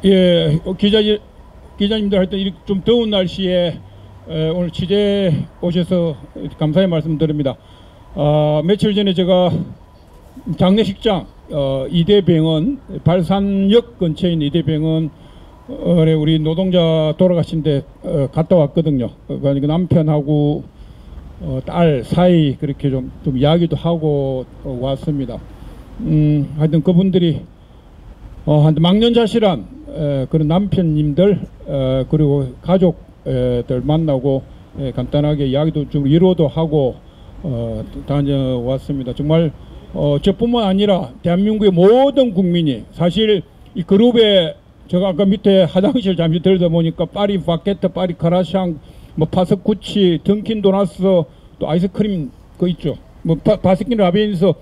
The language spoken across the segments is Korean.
예, 기자님들 하여튼 이렇게 좀 더운 날씨에 오늘 취재 오셔서 감사의 말씀드립니다. 며칠 전에 제가 장례식장 이대병원 발산역 근처에 있는 이대병원에 우리 노동자 돌아가신데 갔다 왔거든요. 그러니까 남편하고 딸 사이 그렇게 좀 이야기도 하고 왔습니다. 하여튼 그분들이 한테 망년자실한 그런 남편님들 그리고 가족들 만나고 간단하게 이야기도 좀 위로도 하고 다녀왔습니다. 정말 저뿐만 아니라 대한민국의 모든 국민이 사실 이 그룹에 제가 아까 밑에 화장실 잠시 들다 보니까 파리 바게트, 파리 카라샹, 뭐 파스쿠치, 던킨 도나스, 또 아이스크림 그 있죠. 뭐 바스킨 라빈스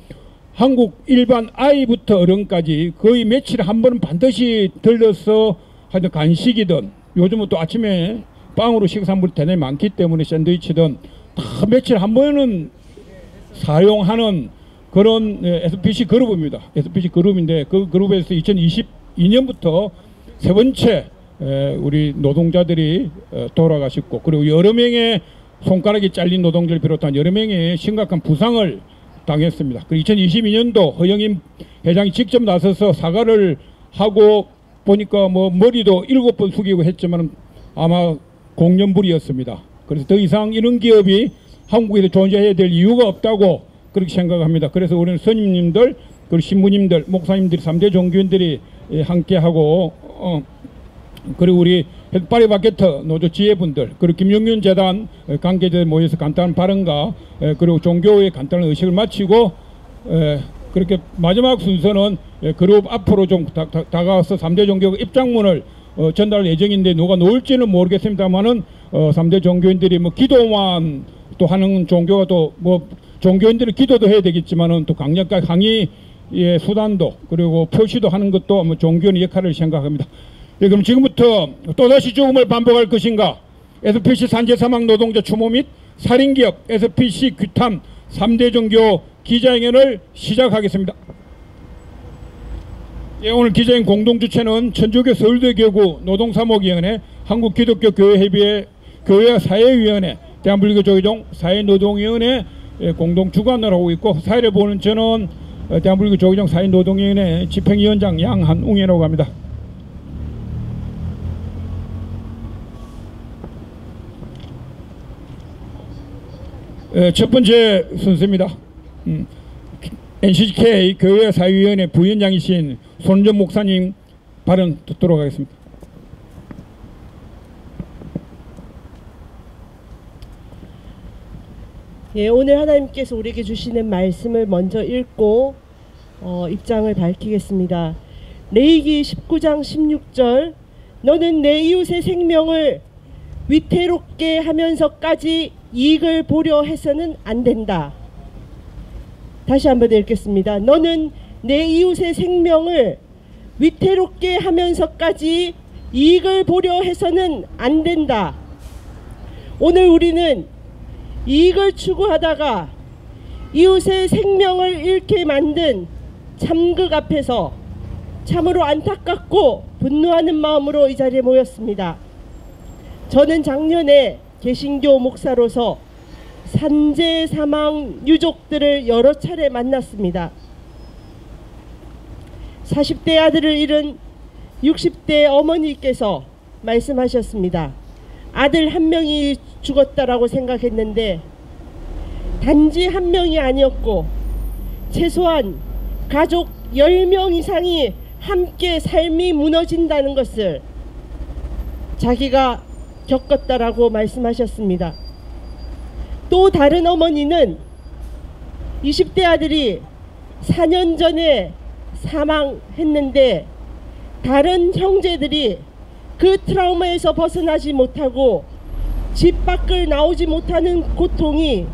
한국 일반 아이부터 어른까지 거의 며칠에 한 번은 반드시 들러서 하여튼 간식이든 요즘은 또 아침에 빵으로 식사물이 대단히 많기 때문에 샌드위치든 다 며칠에 한 번은 사용하는 그런 SPC 그룹입니다. SPC 그룹인데 그 그룹에서 2022년부터 세 번째 우리 노동자들이 돌아가셨고 그리고 여러 명의 손가락이 잘린 노동자를 비롯한 여러 명의 심각한 부상을 당했습니다. 그 2022년도 허영임 회장이 직접 나서서 사과를 하고 보니까 뭐 머리도 7번 숙이고 했지만 아마 공연불이었습니다. 그래서 더 이상 이런 기업이 한국에서 존재해야 될 이유가 없다고 그렇게 생각합니다. 그래서 우리는 스님님들, 그리고 신부님들, 목사님들이 3대 종교인들이 함께하고 그리고 우리 파리 바게트 노조 지혜분들 그리고 김용윤 재단 관계자들 모여서 간단한 발언과 그리고 종교의 간단한 의식을 마치고 그렇게 마지막 순서는 그룹 앞으로 좀 다가와서 3대 종교 입장문을 전달 예정인데 누가 놓을지는 모르겠습니다만은 3대 종교인들이 뭐 기도만 또 하는 종교가 또 뭐 종교인들은 기도도 해야 되겠지만은 또 강력한 항의의 수단도 그리고 표시도 하는 것도 뭐 종교의 역할을 생각합니다. 예, 그럼 지금부터 또다시 죽음을 반복할 것인가? SPC 산재사망 노동자 추모 및 살인기업 SPC 규탄 3대 종교 기자회견을 시작하겠습니다. 예, 오늘 기자회견 공동주최는 천주교 서울대교구 노동사목위원회 한국기독교교회협의회 교회와 사회위원회 대한불교 조계종 사회노동위원회 공동주관을 하고 있고 사회를 보는 저는 대한불교 조계종 사회노동위원회 집행위원장 양한웅이라고 합니다. 첫 번째 순서입니다. NCK 교회 사회위원회 부위원장이신 손은정 목사님 발언 듣도록 하겠습니다. 예, 오늘 하나님께서 우리에게 주시는 말씀을 먼저 읽고 입장을 밝히겠습니다. 레위기 19장 16절 너는 내 이웃의 생명을 위태롭게 하면서까지 이익을 보려 해서는 안 된다. 다시 한번 읽겠습니다. 너는 내 이웃의 생명을 위태롭게 하면서까지 이익을 보려 해서는 안 된다. 오늘 우리는 이익을 추구하다가 이웃의 생명을 잃게 만든 참극 앞에서 참으로 안타깝고 분노하는 마음으로 이 자리에 모였습니다. 저는 작년에 개신교 목사로서 산재 사망 유족들을 여러 차례 만났습니다. 40대 아들을 잃은 60대 어머니께서 말씀하셨습니다. 아들 한 명이 죽었다라고 생각했는데 단지 한 명이 아니었고 최소한 가족 10명 이상이 함께 삶이 무너진다는 것을 자기가 겪었다라고 말씀하셨습니다. 또 다른 어머니는 20대 아들이 4년 전에 사망했는데 다른 형제들이 그 트라우마에서 벗어나지 못하고 집 밖을 나오지 못하는 고통이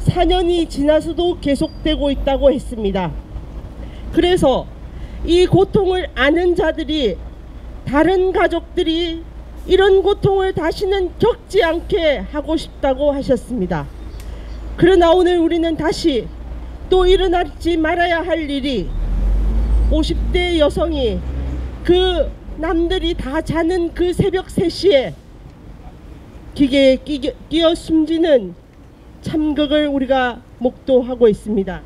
4년이 지나서도 계속되고 있다고 했습니다. 그래서 이 고통을 아는 자들이 다른 가족들이 이런 고통을 다시는 겪지 않게 하고 싶다고 하셨습니다. 그러나 오늘 우리는 다시 또 일어나지 말아야 할 일이 50대 여성이 그 남들이 다 자는 그 새벽 3시에 기계에 끼어 숨지는 참극을 우리가 목도하고 있습니다.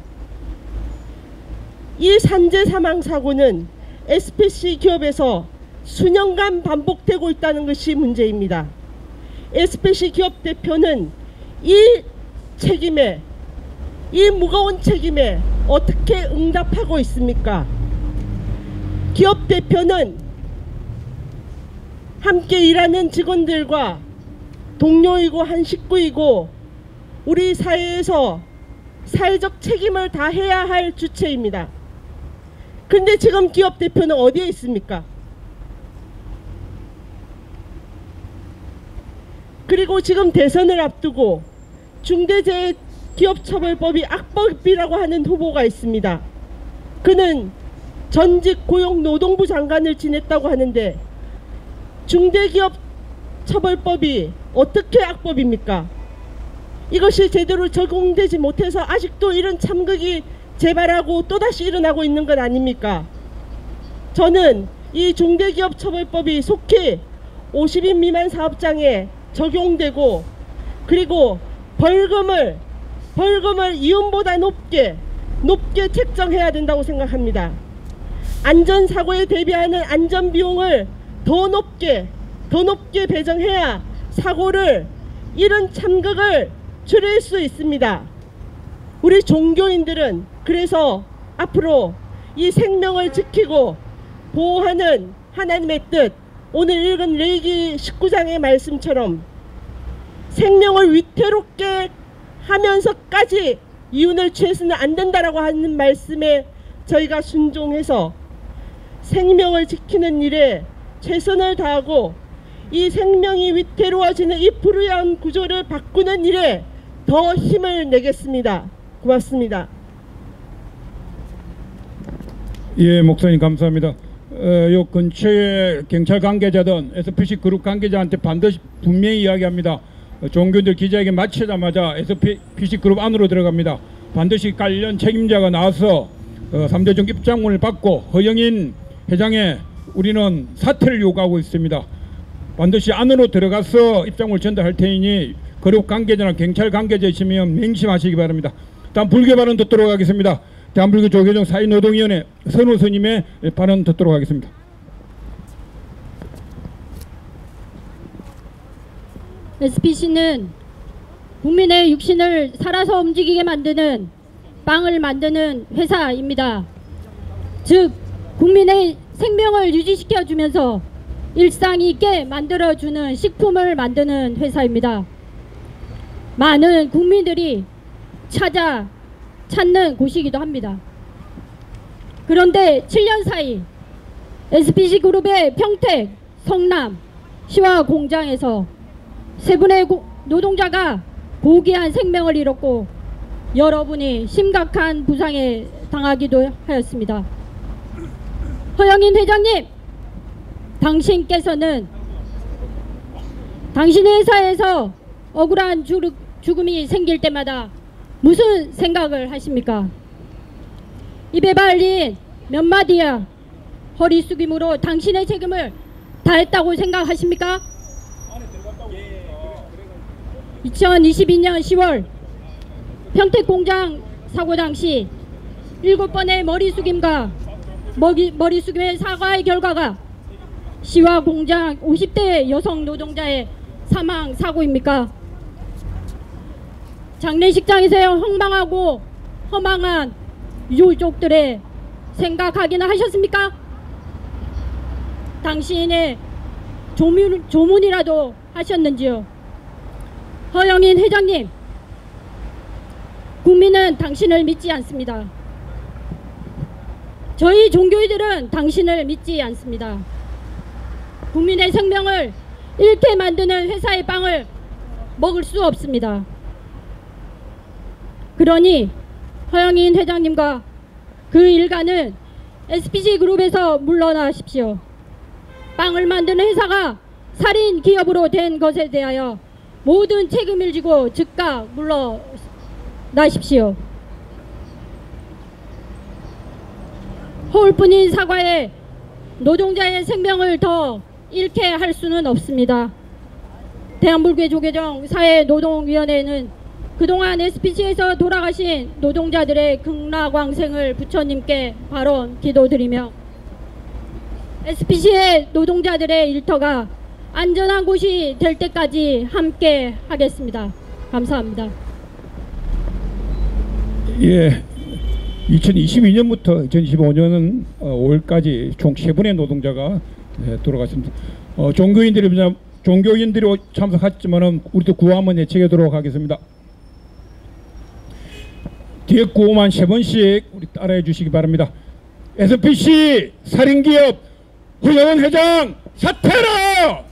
이 산재 사망 사고는 SPC 기업에서 수년간 반복되고 있다는 것이 문제입니다. SPC 기업 대표는 이 책임에, 이 무거운 책임에 어떻게 응답하고 있습니까? 기업 대표는 함께 일하는 직원들과 동료이고 한 식구이고 우리 사회에서 사회적 책임을 다해야 할 주체입니다. 그런데 지금 기업 대표는 어디에 있습니까? 그리고 지금 대선을 앞두고 중대재해기업처벌법이 악법이라고 하는 후보가 있습니다. 그는 전직 고용노동부 장관을 지냈다고 하는데 중대기업처벌법이 어떻게 악법입니까? 이것이 제대로 적용되지 못해서 아직도 이런 참극이 재발하고 또다시 일어나고 있는 것 아닙니까? 저는 이 중대기업처벌법이 속히 50인 미만 사업장에 적용되고 그리고 벌금을 이윤보다 높게 책정해야 된다고 생각합니다. 안전사고에 대비하는 안전비용을 더 높게 배정해야 사고를 이런 참극을 줄일 수 있습니다. 우리 종교인들은 그래서 앞으로 이 생명을 지키고 보호하는 하나님의 뜻, 오늘 읽은 레위기 19장의 말씀처럼 생명을 위태롭게 하면서까지 이윤을 취해서는 안 된다라고 하는 말씀에 저희가 순종해서 생명을 지키는 일에 최선을 다하고 이 생명이 위태로워지는 이 불우한 구조를 바꾸는 일에 더 힘을 내겠습니다. 고맙습니다. 예, 목사님 감사합니다. 요 근처에 경찰 관계자든 SPC 그룹 관계자한테 반드시 분명히 이야기합니다. 종교인들 기자회견 마치자마자 SPC 그룹 안으로 들어갑니다. 반드시 관련 책임자가 나와서 3대중 입장문을 받고 허영인 회장에 우리는 사퇴를 요구하고 있습니다. 반드시 안으로 들어가서 입장문을 전달할 테니 그룹 관계자나 경찰 관계자이시면 맹심하시기 바랍니다. 다음 불교 발언 듣도록 하겠습니다. 대한불교 조계종 사회노동위원회 선우 스님의 발언 듣도록 하겠습니다. SPC는 국민의 육신을 살아서 움직이게 만드는 빵을 만드는 회사입니다. 즉 국민의 생명을 유지시켜주면서 일상 있게 만들어주는 식품을 만드는 회사입니다. 많은 국민들이 찾는 곳이기도 합니다. 그런데 7년 사이 SPC그룹의 평택, 성남, 시와 공장에서 세 분의 노동자가 고귀한 생명을 잃었고 여러분이 심각한 부상에 당하기도 하였습니다. 허영인 회장님, 당신께서는 당신의 회사에서 억울한 죽음이 생길 때마다 무슨 생각을 하십니까? 입에 발린 몇 마디야 허리 숙임으로 당신의 책임을 다했다고 생각하십니까? 2022년 10월 평택공장 사고 당시 7번의 머리 숙임과 머리 숙임의 사과의 결과가 시와 공장 50대 여성 노동자의 사망 사고입니까? 장례식장에서 황망하고 허망한 유족들의 생각하기는 하셨습니까? 당신의 조문이라도 하셨는지요? 허영인 회장님, 국민은 당신을 믿지 않습니다. 저희 종교인들은 당신을 믿지 않습니다. 국민의 생명을 잃게 만드는 회사의 빵을 먹을 수 없습니다. 그러니 허영인 회장님과 그 일가는 SPC그룹에서 물러나십시오. 빵을 만드는 회사가 살인 기업으로 된 것에 대하여 모든 책임을 지고 즉각 물러나십시오. 허울뿐인 사과에 노동자의 생명을 더 잃게 할 수는 없습니다. 대한불교조계종 사회노동위원회는 그동안 SPC에서 돌아가신 노동자들의 극락왕생을 부처님께 발언 기도드리며 SPC의 노동자들의 일터가 안전한 곳이 될 때까지 함께 하겠습니다. 감사합니다. 예, 2022년부터 2025년 5월까지 총 3분의 노동자가 돌아갔습니다. 종교인들이 참석했지만은 우리도 구호 한번 외치도록 하겠습니다. 뒤에 구호만 3번씩 우리 따라해 주시기 바랍니다. SPC 살인기업 허영은 회장 사퇴하라!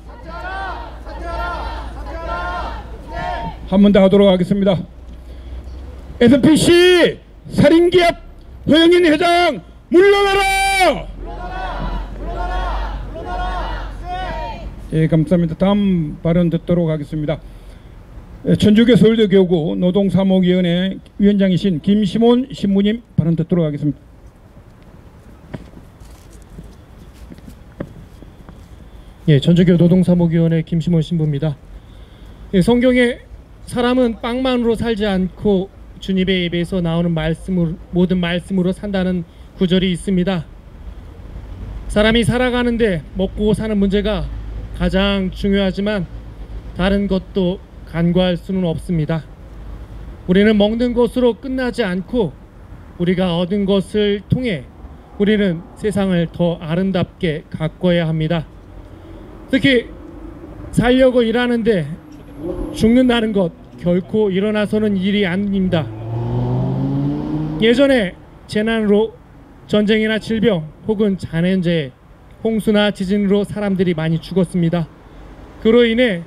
한 번 더 하도록 하겠습니다. SPC 살인기업 허영인 회장 물러나라! 예, 감사합니다. 다음 발언 듣도록 하겠습니다. 천주교 서울대교구 노동사목위원회 위원장이신 김시몬 신부님 발언 듣도록 하겠습니다. 예, 천주교 노동사목위원회 김시몬 신부입니다. 예, 성경에 사람은 빵만으로 살지 않고 주님의 입에서 나오는 모든 말씀으로 산다는 구절이 있습니다. 사람이 살아가는데 먹고 사는 문제가 가장 중요하지만 다른 것도 간과할 수는 없습니다. 우리는 먹는 것으로 끝나지 않고 우리가 얻은 것을 통해 우리는 세상을 더 아름답게 가꿔야 합니다. 특히 살려고 일하는데 죽는다는 것 결코 일어나서는 일이 아닙니다. 예전에 재난으로 전쟁이나 질병 혹은 잔해재, 홍수나 지진으로 사람들이 많이 죽었습니다. 그로 인해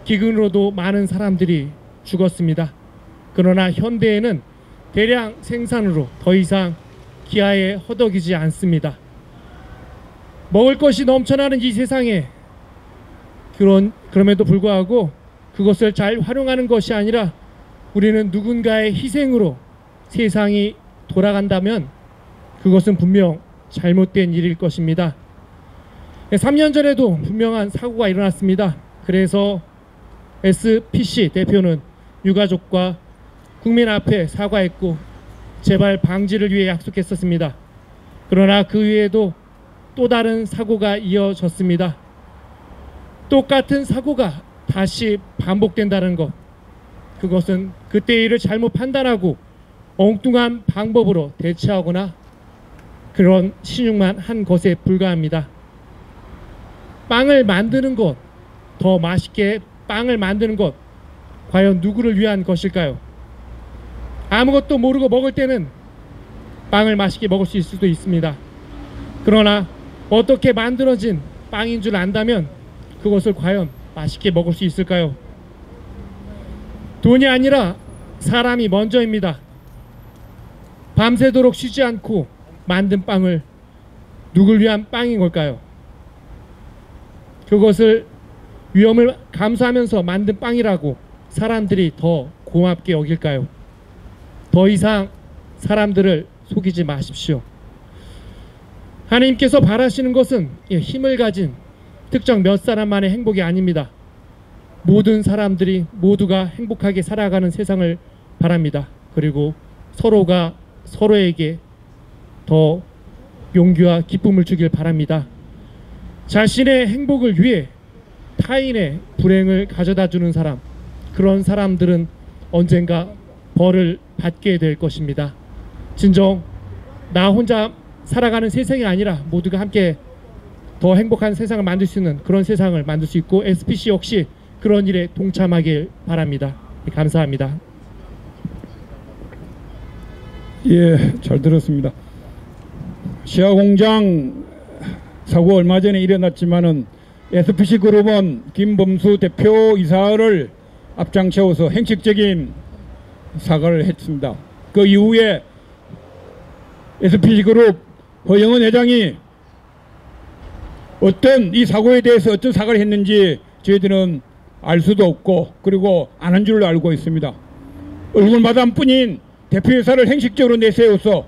기근으로도 많은 사람들이 죽었습니다. 그러나 현대에는 대량 생산으로 더 이상 기아에 허덕이지 않습니다. 먹을 것이 넘쳐나는 이 세상에 그럼에도 불구하고 그것을 잘 활용하는 것이 아니라 우리는 누군가의 희생으로 세상이 돌아간다면 그것은 분명 잘못된 일일 것입니다. 3년 전에도 분명한 사고가 일어났습니다. 그래서 SPC 대표는 유가족과 국민 앞에 사과했고 재발 방지를 위해 약속했었습니다. 그러나 그 위에도 또 다른 사고가 이어졌습니다. 똑같은 사고가 다시 반복된다는 것, 그것은 그때 일을 잘못 판단하고 엉뚱한 방법으로 대처하거나 그런 신용만 한 것에 불과합니다. 빵을 만드는 것, 더 맛있게 빵을 만드는 것, 과연 누구를 위한 것일까요? 아무것도 모르고 먹을 때는 빵을 맛있게 먹을 수 있을 수도 있습니다. 그러나 어떻게 만들어진 빵인 줄 안다면 그것을 과연 맛있게 먹을 수 있을까요? 돈이 아니라 사람이 먼저입니다. 밤새도록 쉬지 않고 만든 빵을 누굴 위한 빵인 걸까요? 그것을 위험을 감수하면서 만든 빵이라고 사람들이 더 고맙게 여길까요? 더 이상 사람들을 속이지 마십시오. 하나님께서 바라시는 것은 힘을 가진 특정 몇 사람만의 행복이 아닙니다. 모든 사람들이 모두가 행복하게 살아가는 세상을 바랍니다. 그리고 서로가 서로에게 더 용기와 기쁨을 주길 바랍니다. 자신의 행복을 위해 타인의 불행을 가져다주는 사람, 그런 사람들은 언젠가 벌을 받게 될 것입니다. 진정 나 혼자 살아가는 세상이 아니라 모두가 함께 더 행복한 세상을 만들 수 있는 그런 세상을 만들 수 있고 SPC 역시 그런 일에 동참하길 바랍니다. 감사합니다. 예, 잘 들었습니다. 시아공장 사고 얼마 전에 일어났지만은 SPC 그룹은 김범수 대표이사를 앞장세워서 행식적인 사과를 했습니다. 그 이후에 SPC 그룹 허영은 회장이 어떤 이 사고에 대해서 어떤 사과를 했는지 저희들은 알 수도 없고 그리고 안 한 줄로 알고 있습니다. 얼굴마담 뿐인 대표이사를 행식적으로 내세워서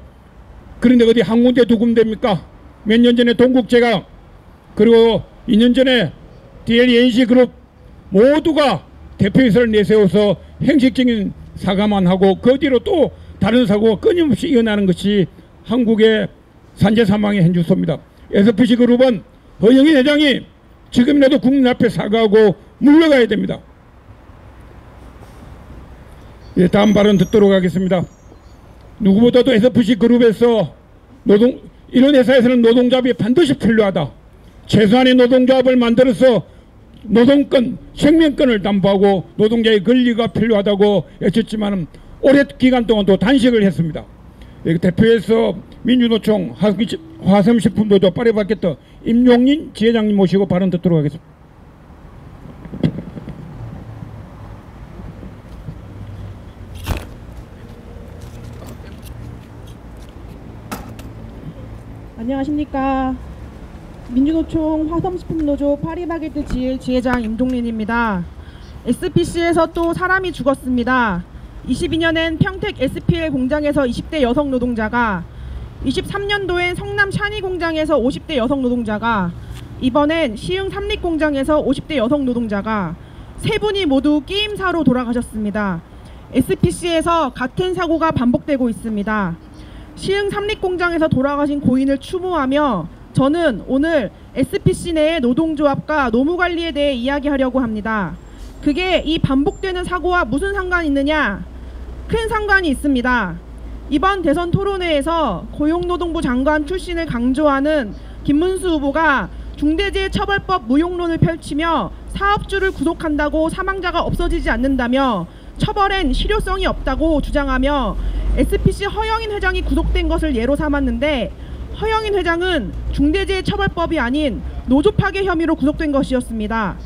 그런데 어디 한 군데 두 군데입니까? 몇 년 전에 동국제가 그리고 2년 전에 DLNC 그룹 모두가 대표이사를 내세워서 형식적인 사과만 하고 그 뒤로 또 다른 사고가 끊임없이 일어나는 것이 한국의 산재 사망의 현주소입니다. SPC 그룹은 허영인 회장이 지금이라도 국민 앞에 사과하고 물러가야 됩니다. 예, 다음 발언 듣도록 하겠습니다. 누구보다도 SPC 그룹에서 이런 회사에서는 노동조합이 반드시 필요하다. 최소한의 노동조합을 만들어서 노동권, 생명권을 담보하고 노동자의 권리가 필요하다고 외쳤지만 오랜 기간 동안 또 단식을 했습니다. 대표에서 민주노총 화성식품노조 파리바게트 임용린 지회장님 모시고 발언 듣도록 하겠습니다. 안녕하십니까. 민주노총 화성식품노조 파리바게트 지회장 임동린입니다. SPC에서 또 사람이 죽었습니다. 22년엔 평택 SPL 공장에서 20대 여성 노동자가, 23년도엔 성남 샤니 공장에서 50대 여성 노동자가, 이번엔 시흥 삼립 공장에서 50대 여성 노동자가 세 분이 모두 끼임사로 돌아가셨습니다. SPC에서 같은 사고가 반복되고 있습니다. 시흥 삼립 공장에서 돌아가신 고인을 추모하며 저는 오늘 SPC 내의 노동조합과 노무관리에 대해 이야기하려고 합니다. 그게 이 반복되는 사고와 무슨 상관이 있느냐? 큰 상관이 있습니다. 이번 대선 토론회에서 고용노동부 장관 출신을 강조하는 김문수 후보가 중대재해처벌법 무용론을 펼치며 사업주를 구속한다고 사망자가 없어지지 않는다며 처벌엔 실효성이 없다고 주장하며 SPC 허영인 회장이 구속된 것을 예로 삼았는데, 허영인 회장은 중대재해처벌법이 아닌 노조 파괴 혐의로 구속된 것이었습니다.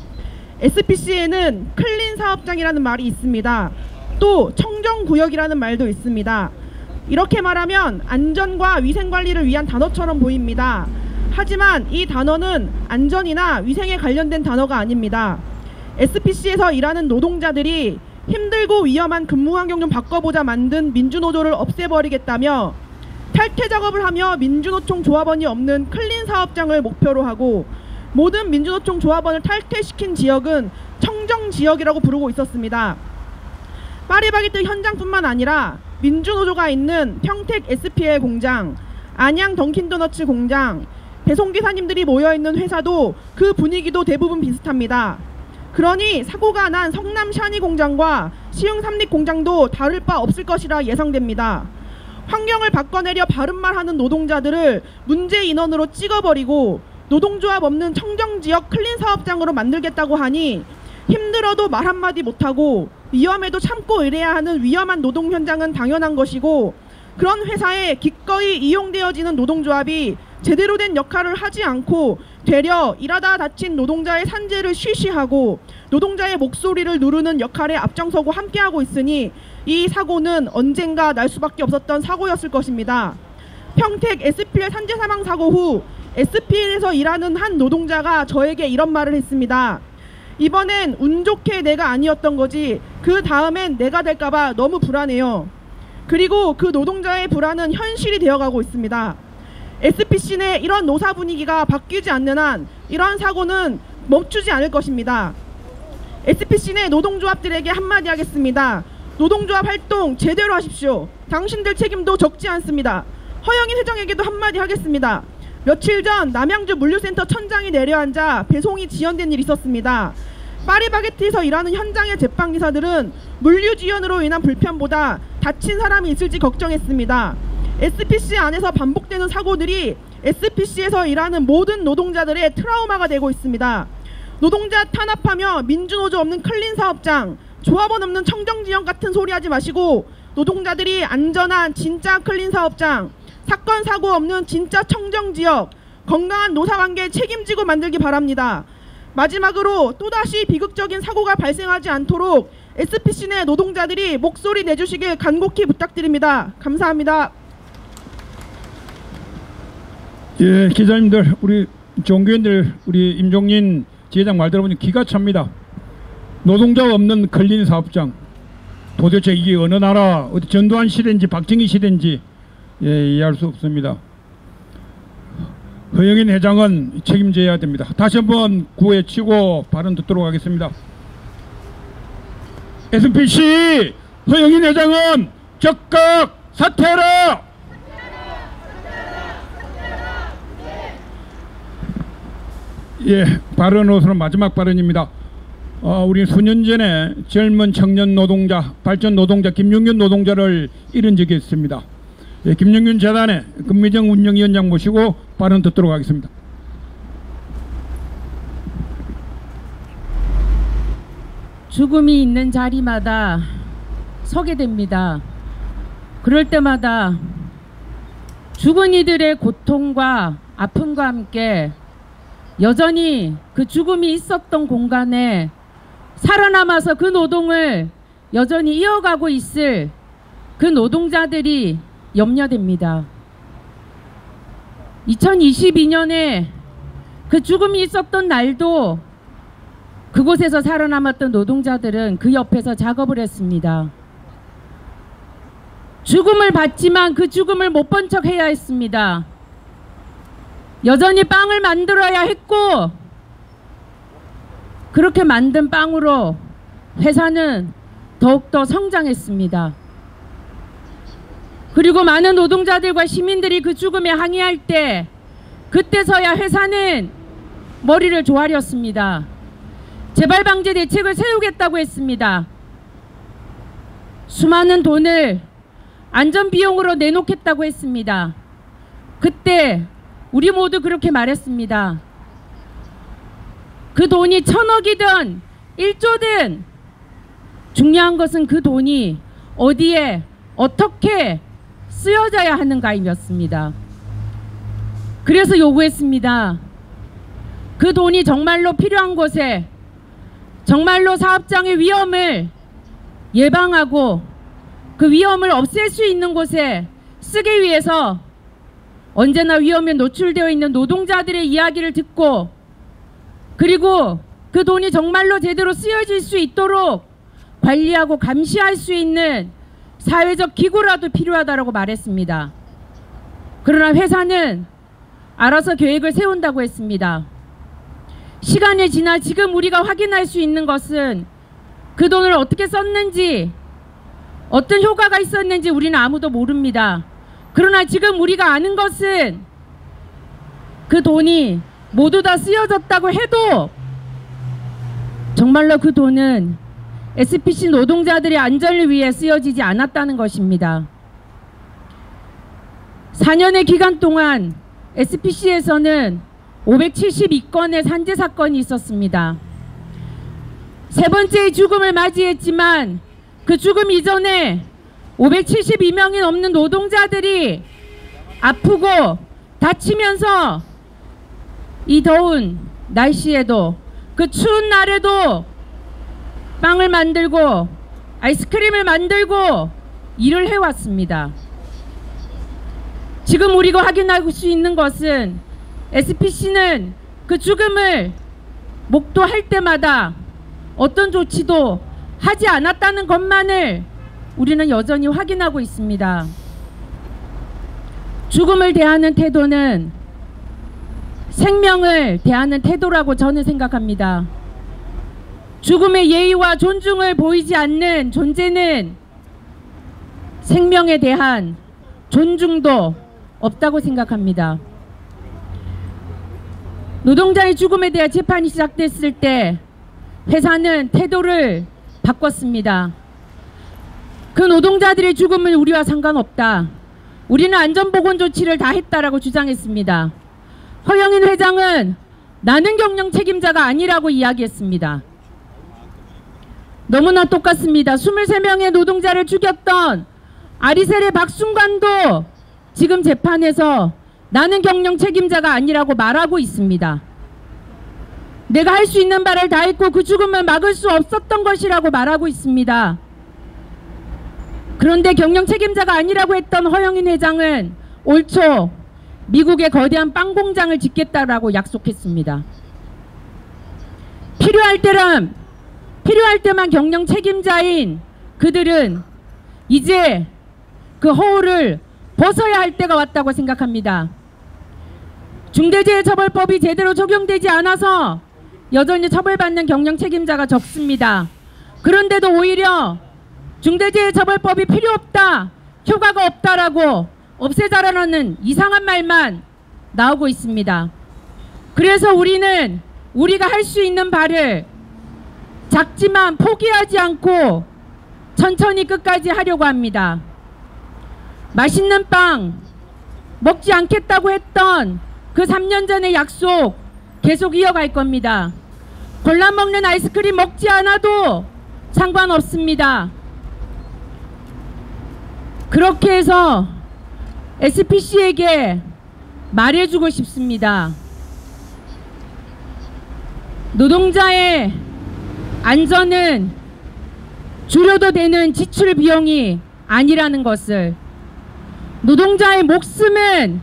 SPC에는 클린 사업장이라는 말이 있습니다. 또 청정구역이라는 말도 있습니다. 이렇게 말하면 안전과 위생관리를 위한 단어처럼 보입니다. 하지만 이 단어는 안전이나 위생에 관련된 단어가 아닙니다. SPC에서 일하는 노동자들이 힘들고 위험한 근무 환경 좀 바꿔보자 만든 민주노조를 없애버리겠다며 탈퇴 작업을 하며 민주노총 조합원이 없는 클린 사업장을 목표로 하고, 모든 민주노총 조합원을 탈퇴시킨 지역은 청정지역이라고 부르고 있었습니다. 파리바게트 현장뿐만 아니라 민주노조가 있는 평택 SPL 공장, 안양 던킨도너츠 공장, 배송기사님들이 모여있는 회사도 그 분위기도 대부분 비슷합니다. 그러니 사고가 난 성남 샤니 공장과 시흥 삼립 공장도 다를 바 없을 것이라 예상됩니다. 환경을 바꿔내려 바른말 하는 노동자들을 문제 인원으로 찍어버리고 노동조합 없는 청정지역 클린 사업장으로 만들겠다고 하니 힘들어도 말 한마디 못하고 위험해도 참고 일해야 하는 위험한 노동 현장은 당연한 것이고, 그런 회사에 기꺼이 이용되어지는 노동조합이 제대로 된 역할을 하지 않고 되려 일하다 다친 노동자의 산재를 쉬쉬하고 노동자의 목소리를 누르는 역할에 앞장서고 함께하고 있으니 이 사고는 언젠가 날 수밖에 없었던 사고였을 것입니다. 평택 SPL 산재 사망 사고 후 SPL에서 일하는 한 노동자가 저에게 이런 말을 했습니다. 이번엔 운 좋게 내가 아니었던 거지 그 다음엔 내가 될까봐 너무 불안해요. 그리고 그 노동자의 불안은 현실이 되어가고 있습니다. SPC 내 이런 노사 분위기가 바뀌지 않는 한 이런 사고는 멈추지 않을 것입니다. SPC 내 노동조합들에게 한마디 하겠습니다. 노동조합 활동 제대로 하십시오. 당신들 책임도 적지 않습니다. 허영인 회장에게도 한마디 하겠습니다. 며칠 전 남양주 물류센터 천장이 내려앉아 배송이 지연된 일이 있었습니다. 파리바게트에서 일하는 현장의 제빵기사들은 물류 지연으로 인한 불편보다 다친 사람이 있을지 걱정했습니다. SPC 안에서 반복되는 사고들이 SPC에서 일하는 모든 노동자들의 트라우마가 되고 있습니다. 노동자 탄압하며 민주노조 없는 클린 사업장, 조합원 없는 청정지역 같은 소리 하지 마시고 노동자들이 안전한 진짜 클린 사업장, 사건 사고 없는 진짜 청정지역, 건강한 노사관계 책임지고 만들기 바랍니다. 마지막으로 또다시 비극적인 사고가 발생하지 않도록 SPC 내 노동자들이 목소리 내주시길 간곡히 부탁드립니다. 감사합니다. 예, 기자님들, 우리 종교인들, 우리 임종린 지회장 말 들어보니 기가 찹니다. 노동자 없는 클린 사업장, 도대체 이게 어느 나라, 어디 전두환 시대인지 박정희 시대인지 이해할 수 없습니다. 허영인 회장은 책임져야 됩니다. 다시 한번 구애치고 발언 듣도록 하겠습니다. SPC 허영인 회장은 즉각 사퇴하라! 예, 발언으로서는 마지막 발언입니다. 우리 수년 전에 젊은 청년 노동자, 발전 노동자 김용균 노동자를 잃은 적이 있습니다. 예, 김용균 재단의 금미정 운영위원장 모시고 발언 듣도록 하겠습니다. 죽음이 있는 자리마다 서게 됩니다. 그럴 때마다 죽은 이들의 고통과 아픔과 함께 여전히 그 죽음이 있었던 공간에 살아남아서 그 노동을 여전히 이어가고 있을 그 노동자들이 염려됩니다. 2022년에 그 죽음이 있었던 날도 그곳에서 살아남았던 노동자들은 그 옆에서 작업을 했습니다. 죽음을 봤지만 그 죽음을 못 본 척 해야 했습니다. 여전히 빵을 만들어야 했고, 그렇게 만든 빵으로 회사는 더욱더 성장했습니다. 그리고 많은 노동자들과 시민들이 그 죽음에 항의할 때, 그때서야 회사는 머리를 조아렸습니다. 재발방지 대책을 세우겠다고 했습니다. 수많은 돈을 안전비용으로 내놓겠다고 했습니다. 그때 우리 모두 그렇게 말했습니다. 그 돈이 1000억이든 1조든 중요한 것은 그 돈이 어디에 어떻게 쓰여져야 하는가이었습니다. 그래서 요구했습니다. 그 돈이 정말로 필요한 곳에, 정말로 사업장의 위험을 예방하고 그 위험을 없앨 수 있는 곳에 쓰기 위해서 언제나 위험에 노출되어 있는 노동자들의 이야기를 듣고, 그리고 그 돈이 정말로 제대로 쓰여질 수 있도록 관리하고 감시할 수 있는 사회적 기구라도 필요하다고 말했습니다. 그러나 회사는 알아서 계획을 세운다고 했습니다. 시간이 지나 지금 우리가 확인할 수 있는 것은 그 돈을 어떻게 썼는지, 어떤 효과가 있었는지 우리는 아무도 모릅니다. 그러나 지금 우리가 아는 것은 그 돈이 모두 다 쓰여졌다고 해도 정말로 그 돈은 SPC 노동자들의 안전을 위해 쓰여지지 않았다는 것입니다. 4년의 기간 동안 SPC에서는 572건의 산재 사건이 있었습니다. 세 번째의 죽음을 맞이했지만 그 죽음 이전에 572명이 넘는 노동자들이 아프고 다치면서 이 더운 날씨에도, 그 추운 날에도 빵을 만들고 아이스크림을 만들고 일을 해왔습니다. 지금 우리가 확인할 수 있는 것은 SPC는 그 죽음을 목도할 때마다 어떤 조치도 하지 않았다는 것만을 우리는 여전히 확인하고 있습니다. 죽음을 대하는 태도는 생명을 대하는 태도라고 저는 생각합니다. 죽음의 예의와 존중을 보이지 않는 존재는 생명에 대한 존중도 없다고 생각합니다. 노동자의 죽음에 대한 재판이 시작됐을 때 회사는 태도를 바꿨습니다. 그 노동자들의 죽음은 우리와 상관없다. 우리는 안전보건 조치를 다 했다라고 주장했습니다. 허영인 회장은 나는 경영 책임자가 아니라고 이야기했습니다. 너무나 똑같습니다. 23명의 노동자를 죽였던 아리셀의 박순관도 지금 재판에서 나는 경영 책임자가 아니라고 말하고 있습니다. 내가 할 수 있는 바를 다 했고 그 죽음을 막을 수 없었던 것이라고 말하고 있습니다. 그런데 경영 책임자가 아니라고 했던 허영인 회장은 올 초 미국의 거대한 빵 공장을 짓겠다라고 약속했습니다. 필요할 때만 경영 책임자인 그들은 이제 그 허울을 벗어야 할 때가 왔다고 생각합니다. 중대재해처벌법이 제대로 적용되지 않아서 여전히 처벌받는 경영 책임자가 적습니다. 그런데도 오히려 중대재해처벌법이 필요 없다, 효과가 없다라고 없애자라는 이상한 말만 나오고 있습니다. 그래서 우리는 우리가 할 수 있는 바를 작지만 포기하지 않고 천천히 끝까지 하려고 합니다. 맛있는 빵 먹지 않겠다고 했던 그 3년 전의 약속 계속 이어갈 겁니다. 골라 먹는 아이스크림 먹지 않아도 상관없습니다. 그렇게 해서 SPC에게 말해주고 싶습니다. 노동자의 안전은 줄여도 되는 지출 비용이 아니라는 것을, 노동자의 목숨은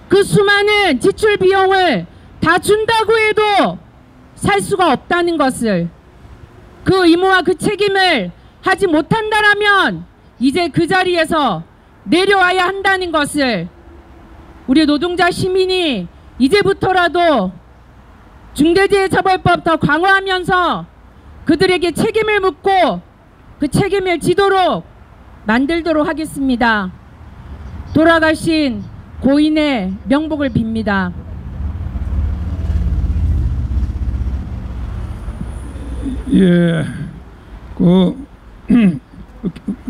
그 수많은 지출 비용을 다 준다고 해도 살 수가 없다는 것을, 그 의무와 그 책임을 하지 못한다라면 이제 그 자리에서 내려와야 한다는 것을 우리 노동자 시민이 이제부터라도 중대재해처벌법 더 강화하면서 그들에게 책임을 묻고 그 책임을 지도록 만들도록 하겠습니다. 돌아가신 고인의 명복을 빕니다. 예,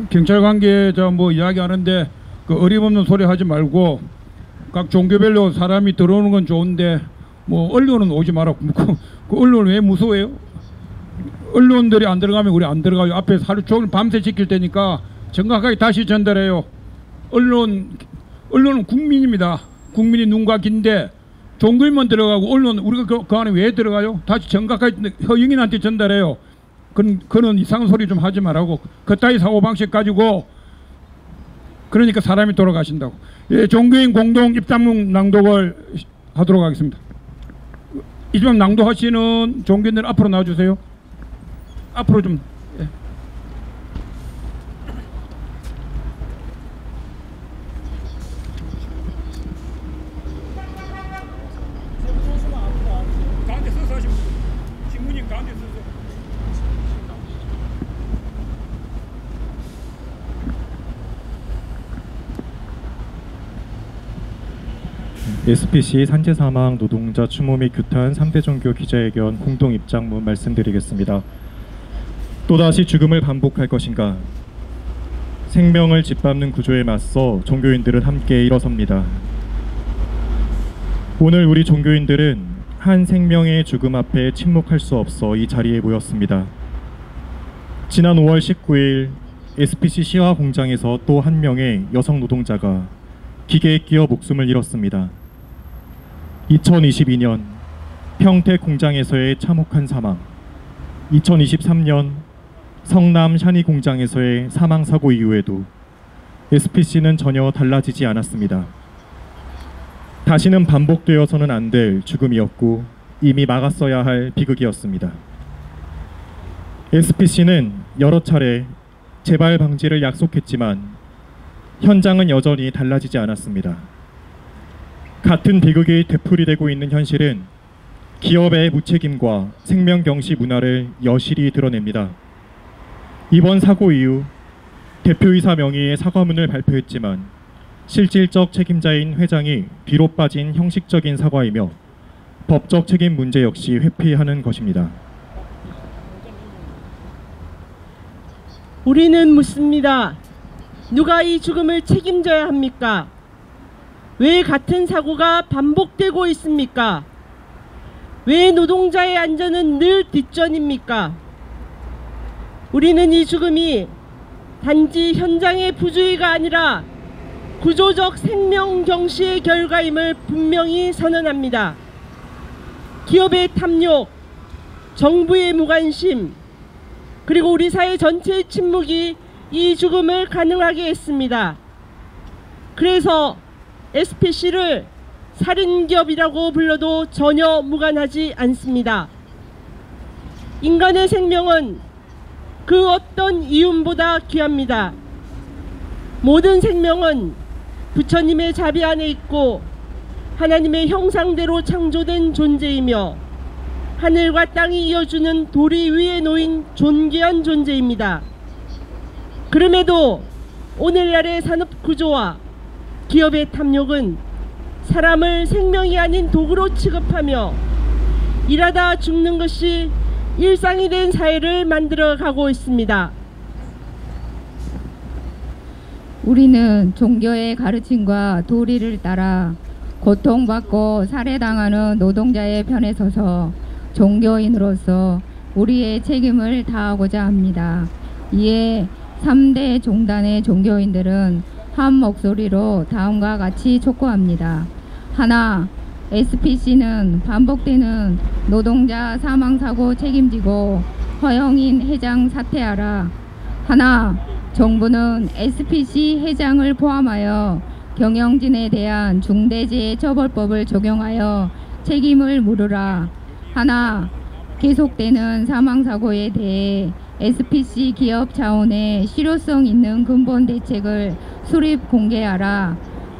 경찰 관계자 뭐 이야기하는데 그 어림없는 소리 하지 말고 각 종교별로 사람이 들어오는 건 좋은데 뭐 언론은 오지 말라고. 그 언론은 왜 무서워해요? 언론들이 안 들어가면 우리 안 들어가요. 앞에 하루 종일 밤새 지킬 테니까 정확하게 다시 전달해요. 언론은 국민입니다. 국민이 눈과 귀인데 종교인만 들어가고 언론 우리가 그 안에 왜 들어가요? 다시 정확하게 허영인한테 전달해요. 그는 이상한 소리 좀 하지 말라고. 그따위 사고방식 가지고 그러니까 사람이 돌아가신다고. 예, 종교인 공동 입장문 낭독을 하도록 하겠습니다. 이쯤 낭독하시는 종교인들 앞으로 나와주세요. 앞으로 좀. 예. 가운데 서서 하시면 신부님 가운데 서서. SPC 산재사망 노동자 추모 및 규탄 3대 종교 기자회견 공동 입장문 말씀드리겠습니다. 또다시 죽음을 반복할 것인가? 생명을 짓밟는 구조에 맞서 종교인들은 함께 일어섭니다. 오늘 우리 종교인들은 한 생명의 죽음 앞에 침묵할 수 없어 이 자리에 모였습니다. 지난 5월 19일 SPC 시화 공장에서 또 한 명의 여성 노동자가 기계에 끼어 목숨을 잃었습니다. 2022년 평택 공장에서의 참혹한 사망, 2023년 성남 샤니 공장에서의 사망 사고 이후에도 SPC는 전혀 달라지지 않았습니다. 다시는 반복되어서는 안 될 죽음이었고 이미 막았어야 할 비극이었습니다. SPC는 여러 차례 재발 방지를 약속했지만 현장은 여전히 달라지지 않았습니다. 같은 비극이 되풀이되고 있는 현실은 기업의 무책임과 생명경시 문화를 여실히 드러냅니다. 이번 사고 이후 대표이사 명의의 사과문을 발표했지만 실질적 책임자인 회장이 뒤로 빠진 형식적인 사과이며 법적 책임 문제 역시 회피하는 것입니다. 우리는 묻습니다. 누가 이 죽음을 책임져야 합니까? 왜 같은 사고가 반복되고 있습니까? 왜 노동자의 안전은 늘 뒷전입니까? 우리는 이 죽음이 단지 현장의 부주의가 아니라 구조적 생명 경시의 결과임을 분명히 선언합니다. 기업의 탐욕, 정부의 무관심, 그리고 우리 사회 전체의 침묵이 이 죽음을 가능하게 했습니다. 그래서 SPC를 살인기업이라고 불러도 전혀 무관하지 않습니다. 인간의 생명은 그 어떤 이윤보다 귀합니다. 모든 생명은 부처님의 자비 안에 있고 하나님의 형상대로 창조된 존재이며 하늘과 땅이 이어주는 도리 위에 놓인 존귀한 존재입니다. 그럼에도 오늘날의 산업 구조와 기업의 탐욕은 사람을 생명이 아닌 도구로 취급하며 일하다 죽는 것이 일상이 된 사회를 만들어가고 있습니다. 우리는 종교의 가르침과 도리를 따라 고통받고 살해당하는 노동자의 편에 서서 종교인으로서 우리의 책임을 다하고자 합니다. 이에 3대 종단의 종교인들은 한 목소리로 다음과 같이 촉구합니다. 하나, SPC는 반복되는 노동자 사망사고 책임지고 허영인 회장 사퇴하라. 하나, 정부는 SPC 회장을 포함하여 경영진에 대한 중대재해처벌법을 적용하여 책임을 물으라. 하나, 계속되는 사망사고에 대해 SPC 기업 차원의 실효성 있는 근본 대책을 수립 공개하라.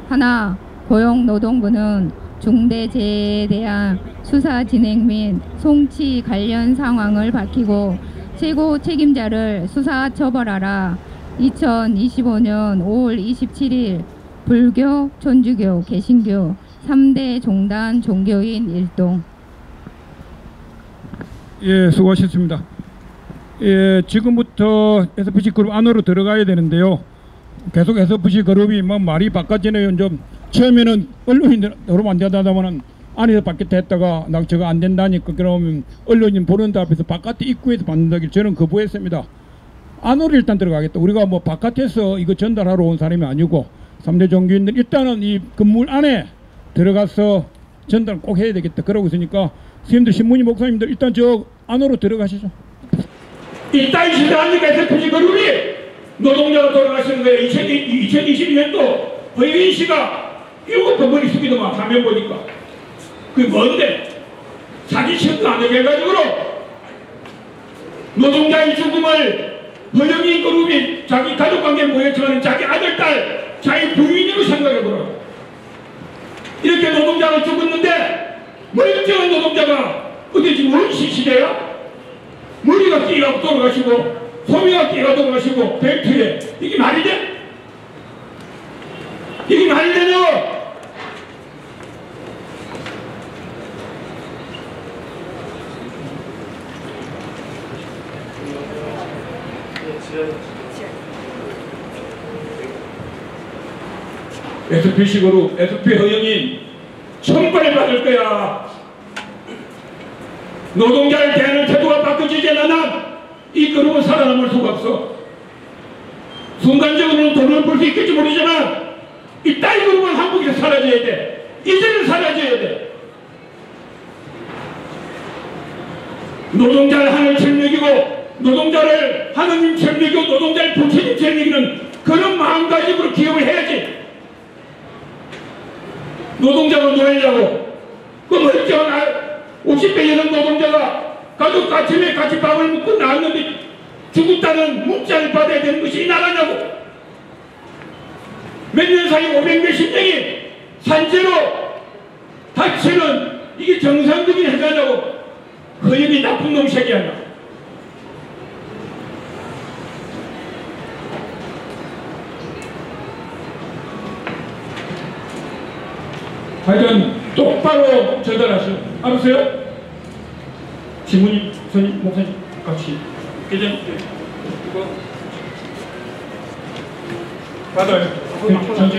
하나, 고용노동부는 중대재해에 대한 수사 진행 및 송치 관련 상황을 밝히고 최고 책임자를 수사 처벌하라. 2025년 5월 27일 불교, 천주교, 개신교 3대 종단 종교인 일동. 예, 수고하셨습니다. 예, 지금부터 SPC 그룹 안으로 들어가야 되는데요. 계속 SPC 그룹이 뭐 말이 바꿔지네요. 좀 처음에는 언론인들 그러면 안 된다면은 안에서 바깥에 했다가 나 저거 안 된다니까 그러면 언론인 보는데 앞에서 바깥에 입구에서 받는다길 저는 거부했습니다. 안으로 일단 들어가겠다. 우리가 뭐 바깥에서 이거 전달하러 온 사람이 아니고 3대 종교인들 일단은 이 건물 안에 들어가서 전달 꼭 해야 되겠다. 그러고 있으니까 선생님들, 신문이 목사님들 일단 저 안으로 들어가시죠. 이따위 시대하니까 SPC 그룹이 노동자가 돌아가시는 거예요. 2022년도 허영인 씨가 7번 있습니다만 화면 보니까 그게 뭔데? 사기 시험도 안 되게 해가지고 노동자의 죽음을 허영인 그룹이 자기 가족관계에 모였지만 자기 아들, 딸, 자기 부인으로 생각해보라. 이렇게 노동자가 죽었는데 멀쩡한 노동자가 어디 지금 원시 시대야? 머리가 끼가 돌아가시고 소미가 끼가 돌아가시고 벨트에 이게 말이 돼? 이게 말이 되냐고? SP 식으로 SP 허영인 천벌 받을 거야. 노동자를 대하는 태도가 바꿔지지 않아 이 그룹은 살아남을 수가 없어. 순간적으로는 돈을 벌 수 있겠지 모르지만 이따위 그룹은 한국에서 사라져야 돼. 이제는 사라져야 돼. 노동자를 하나님처럼 여기고 노동자를 하나님처럼 여기고 노동자를 부처님처럼 여기는 그런 마음가짐으로 기업을 해야지. 노동자가 노예냐고. 그 멀쩡한 50대 여성 노동자가 가족 아침에 같이 밥을 먹고 나왔는데 죽었다는 문자를 받아야 되는 것이 이 나라냐고. 몇 년 사이 500몇십 명이 산재로 다치는 이게 정상적인 행사냐고. 허영이 나쁜 놈 새끼 아니야. 하여튼 똑바로 전달하세요. 알았어요? 지문이 선임 목사님 같이 계정 이거 받아요. 전체